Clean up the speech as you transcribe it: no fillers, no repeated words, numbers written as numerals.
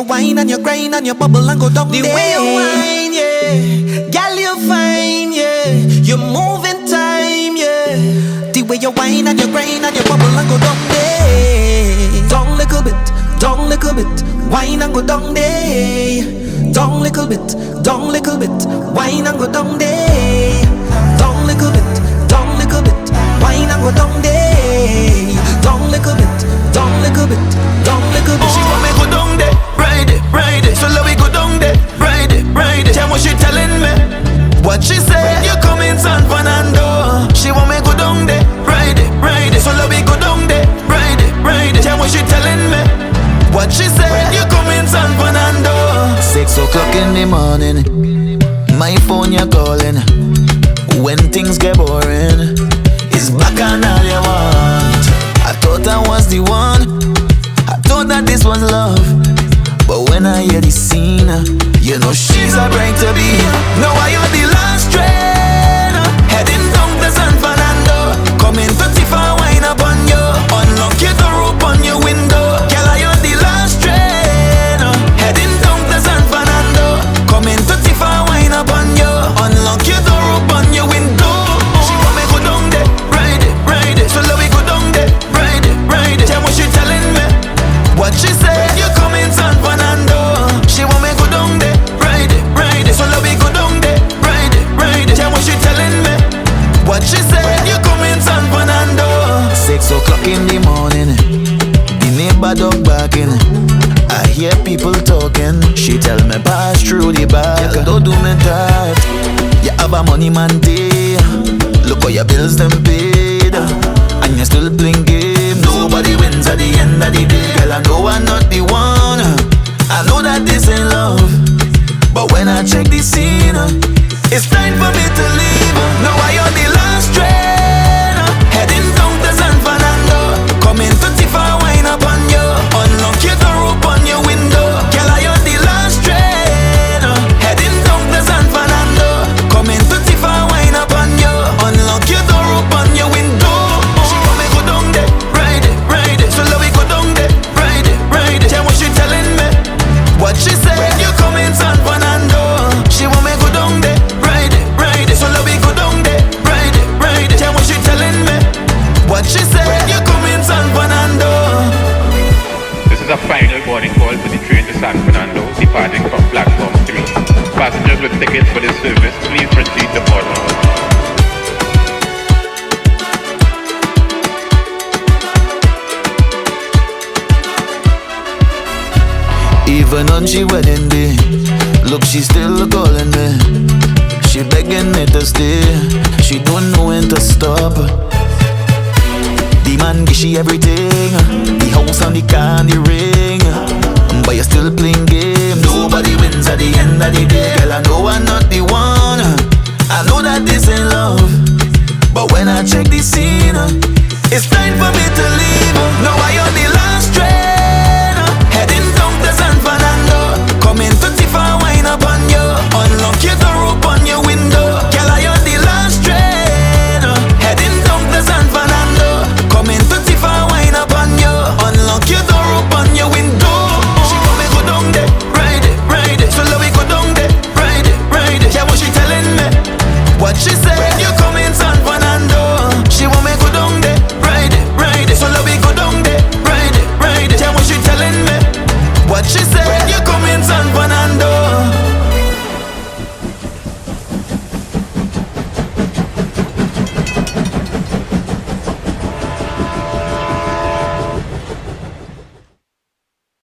you whine and you grind and you bubble and go down the way you whine, yeah, girl you fine, yeah, you move in time, yeah. The way you whine and you grind and you bubble and go down there. Down little bit, down little bit, whine and go down there. Down little bit, whine and go down there. Down little bit, whine and go down there. Down little bit, down little bit, down little bit. She want me go down there, ride it. So let me go down there, ride it. Tell what she telling me. What she say? You come in San Fernando. She want me go down there, ride it. So let me go down there, ride it. Tell what she telling me. What she say? You come in San Fernando. 6 o'clock in the morning, my phone you're calling. When things get boring, it's back and all you want. I thought I was the one, I thought that this was love. But when I hear this scene, you know she's a bride to be. Now I on the last train, heading down to San Fernando. Coming 54, wine up on you. Unlock your door, open your window. Girl, I on the last train, heading down to San Fernando. Coming 54, wine up on you. Unlock your door, open your window. She want me go down there, ride it. So let me go down there, ride it. Tell what she telling me. What she say? You come in San Fernando. She want me go down there, ride it. So let me go down there, ride it. Tell what she telling me. What she say? You come in San Fernando. 6 o'clock in the morning, the neighbor dog barking. I hear people talking. She tell me pass through the back. Girl, don't do me tight. You have a money man day. Look how your bills them paid, and you still playing game. Nobody wins at the end of the day. Girl, I know I'm not the one. I know that this ain't love, but when I check the scene, it's time for me to leave. Now I on the last train, heading down to San Fernando. Coming 54, wine up on you. Unlock your door, open your window. Girl, I on the last train, heading down to San Fernando. Coming 54, wine up on you. Unlock your door, open your window. She want me go down there, ride it. So let me go down there, ride it. Tell what she telling me. What she say? You come in San Fernando. She want me go down there, ride it. So let me go down there, ride it. Tell what she telling me. What she say? You come in San Fernando. This is a final boarding call for the train to San Fernando, departing from platform 3. Passengers with tickets for this service, please proceed to boarding. Even on she wedding day, look, she still calling me. She begging me to stay. She don't know when to stop. The man give she everything, the house and the car and the ring, but you still playing game. Nobody wins at the end of the day. Girl, I know I'm not the one. I know that this ain't love, but when I check the scene, it's time for me to leave. Now I on the